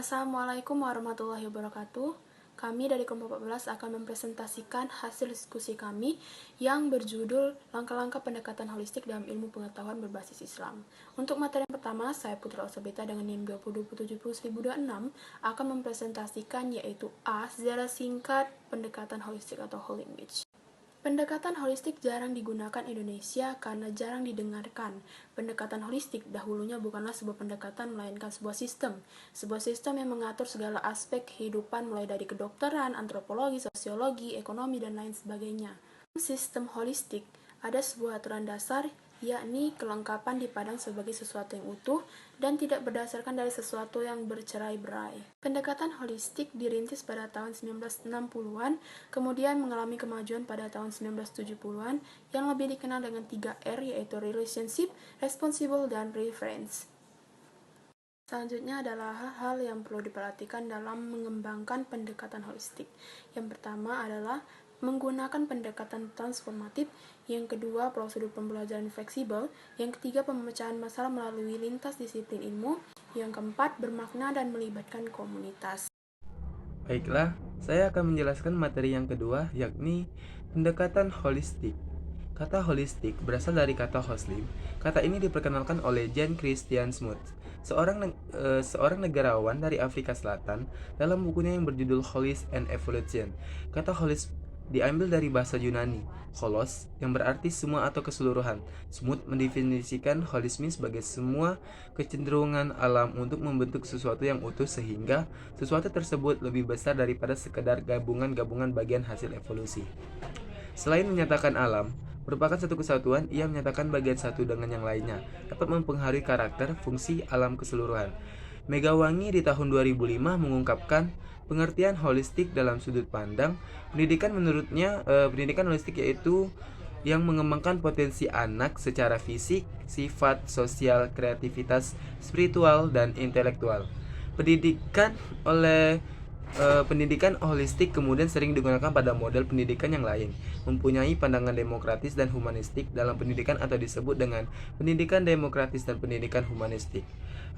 Assalamualaikum warahmatullahi wabarakatuh. Kami dari kelompok 14 akan mempresentasikan hasil diskusi kami yang berjudul Langkah-langkah pendekatan holistik dalam ilmu pengetahuan berbasis Islam. Untuk materi yang pertama, saya Putra Osabeta dengan NIM 20207026 akan mempresentasikan yaitu A. Sejarah singkat pendekatan holistik atau whole language. Pendekatan holistik jarang digunakan Indonesia karena jarang didengarkan. Pendekatan holistik dahulunya bukanlah sebuah pendekatan melainkan sebuah sistem. Sebuah sistem yang mengatur segala aspek kehidupan mulai dari kedokteran, antropologi, sosiologi, ekonomi, dan lain sebagainya. Sistem holistik ada sebuah aturan dasar, yakni kelengkapan dipandang sebagai sesuatu yang utuh dan tidak berdasarkan dari sesuatu yang bercerai-berai. Pendekatan holistik dirintis pada tahun 1960-an, kemudian mengalami kemajuan pada tahun 1970-an yang lebih dikenal dengan 3R, yaitu Relationship, Responsible, dan Reference. Selanjutnya adalah hal-hal yang perlu diperhatikan dalam mengembangkan pendekatan holistik. Yang pertama adalah menggunakan pendekatan transformatif, yang kedua prosedur pembelajaran fleksibel, yang ketiga pemecahan masalah melalui lintas disiplin ilmu, yang keempat bermakna dan melibatkan komunitas. Baiklah, saya akan menjelaskan materi yang kedua, yakni pendekatan holistik. Kata holistik berasal dari kata hoslim. Kata ini diperkenalkan oleh Jan Christian Smuts, seorang negarawan dari Afrika Selatan, dalam bukunya yang berjudul Holism and Evolution. Kata holis diambil dari bahasa Yunani, holos, yang berarti semua atau keseluruhan. Smuts mendefinisikan holisme sebagai semua kecenderungan alam untuk membentuk sesuatu yang utuh sehingga sesuatu tersebut lebih besar daripada sekedar gabungan-gabungan bagian hasil evolusi. Selain menyatakan alam merupakan satu kesatuan, ia menyatakan bagian satu dengan yang lainnya dapat mempengaruhi karakter, fungsi alam keseluruhan. Megawangi di tahun 2005 mengungkapkan pengertian holistik dalam sudut pandang pendidikan. Menurutnya, pendidikan holistik yaitu yang mengembangkan potensi anak secara fisik, sifat, sosial, kreativitas, spiritual, dan intelektual. Pendidikan holistik kemudian sering digunakan pada model pendidikan yang lain, mempunyai pandangan demokratis dan humanistik dalam pendidikan atau disebut dengan pendidikan demokratis dan pendidikan humanistik.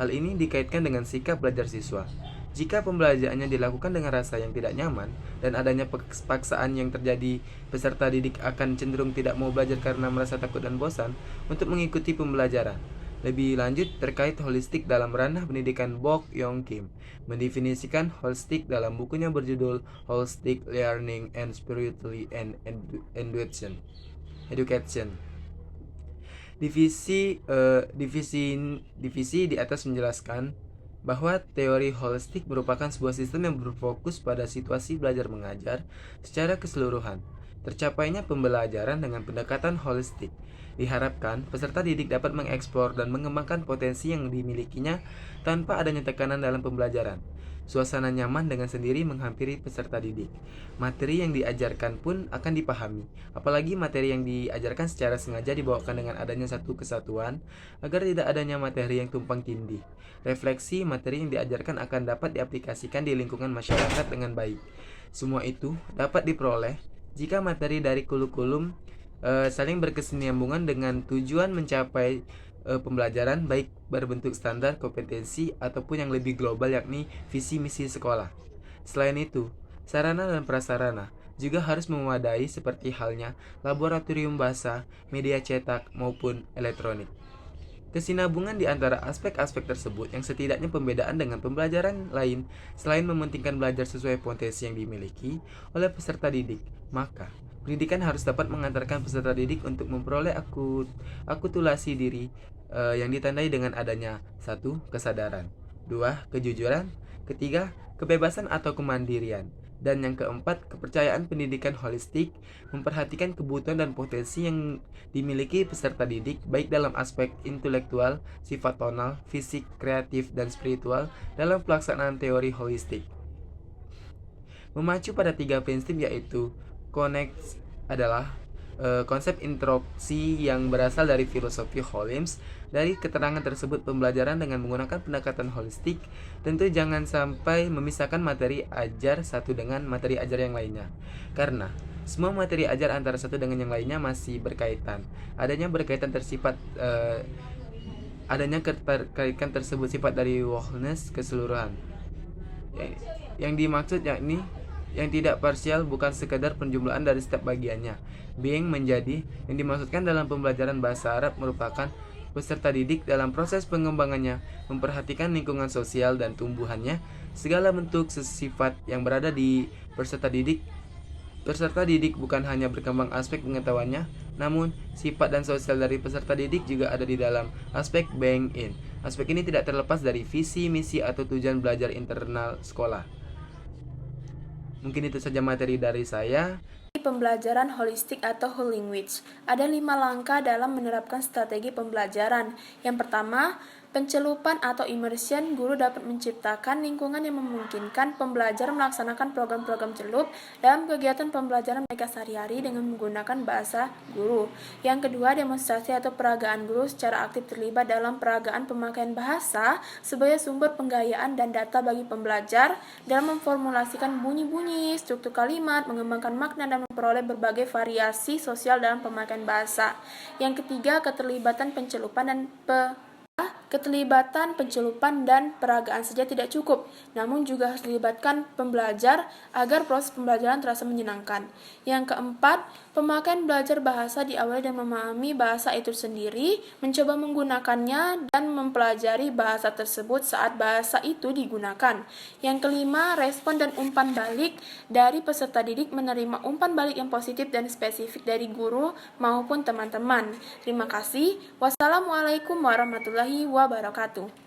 Hal ini dikaitkan dengan sikap belajar siswa. Jika pembelajarannya dilakukan dengan rasa yang tidak nyaman dan adanya paksaan yang terjadi, peserta didik akan cenderung tidak mau belajar karena merasa takut dan bosan untuk mengikuti pembelajaran. Lebih lanjut terkait holistik dalam ranah pendidikan, Bok Yong Kim mendefinisikan holistik dalam bukunya berjudul Holistic Learning and Spirituality and Education. Divisi di atas menjelaskan bahwa teori holistik merupakan sebuah sistem yang berfokus pada situasi belajar mengajar secara keseluruhan. Tercapainya pembelajaran dengan pendekatan holistik diharapkan peserta didik dapat mengeksplor dan mengembangkan potensi yang dimilikinya tanpa adanya tekanan dalam pembelajaran. Suasana nyaman dengan sendiri menghampiri peserta didik. Materi yang diajarkan pun akan dipahami, apalagi materi yang diajarkan secara sengaja dibawakan dengan adanya satu kesatuan agar tidak adanya materi yang tumpang tindih. Refleksi materi yang diajarkan akan dapat diaplikasikan di lingkungan masyarakat dengan baik. Semua itu dapat diperoleh jika materi dari kurikulum saling berkesinambungan dengan tujuan mencapai pembelajaran baik berbentuk standar, kompetensi, ataupun yang lebih global yakni visi misi sekolah. Selain itu, sarana dan prasarana juga harus memadai seperti halnya laboratorium bahasa, media cetak, maupun elektronik. Kesinambungan di antara aspek-aspek tersebut yang setidaknya pembedaan dengan pembelajaran lain selain mementingkan belajar sesuai potensi yang dimiliki oleh peserta didik, maka pendidikan harus dapat mengantarkan peserta didik untuk memperoleh akulturasi diri yang ditandai dengan adanya 1. Kesadaran, 2. Kejujuran, ketiga kebebasan atau kemandirian, dan yang keempat kepercayaan. Pendidikan holistik memperhatikan kebutuhan dan potensi yang dimiliki peserta didik baik dalam aspek intelektual, sifat tonal, fisik, kreatif, dan spiritual dalam pelaksanaan teori holistik. Memacu pada 3 prinsip yaitu connect adalah konsep introduksi yang berasal dari filosofi Holmes. Dari keterangan tersebut, pembelajaran dengan menggunakan pendekatan holistik tentu jangan sampai memisahkan materi ajar satu dengan materi ajar yang lainnya, karena semua materi ajar antara satu dengan yang lainnya masih berkaitan. Adanya keterkaitan tersebut sifat dari wholeness keseluruhan. Yang dimaksud yakni yang tidak parsial bukan sekadar penjumlahan dari setiap bagiannya. Being menjadi yang dimaksudkan dalam pembelajaran bahasa Arab merupakan peserta didik dalam proses pengembangannya, memperhatikan lingkungan sosial dan tumbuhannya, segala bentuk sifat yang berada di peserta didik. Peserta didik bukan hanya berkembang aspek pengetahuannya, namun sifat dan sosial dari peserta didik juga ada di dalam aspek being in. Aspek ini tidak terlepas dari visi, misi, atau tujuan belajar internal sekolah. Mungkin itu saja materi dari saya. Pembelajaran holistik atau whole language. Ada 5 langkah dalam menerapkan strategi pembelajaran. Yang pertama, pencelupan atau immersion. Guru dapat menciptakan lingkungan yang memungkinkan pembelajar melaksanakan program-program celup dalam kegiatan pembelajaran mereka sehari-hari dengan menggunakan bahasa guru. Yang kedua, demonstrasi atau peragaan. Guru secara aktif terlibat dalam peragaan pemakaian bahasa sebagai sumber penggayaan dan data bagi pembelajar dalam memformulasikan bunyi-bunyi, struktur kalimat, mengembangkan makna, dan memperoleh berbagai variasi sosial dalam pemakaian bahasa. Yang ketiga, keterlibatan pencelupan dan peragaan saja tidak cukup, namun juga harus dilibatkan pembelajar agar proses pembelajaran terasa menyenangkan. Yang keempat, pemakaian belajar bahasa diawali dengan memahami bahasa itu sendiri, mencoba menggunakannya, dan mempelajari bahasa tersebut saat bahasa itu digunakan. Yang kelima, respon dan umpan balik dari peserta didik, menerima umpan balik yang positif dan spesifik dari guru maupun teman-teman. Terima kasih. Wassalamualaikum warahmatullahi wabarakatuh.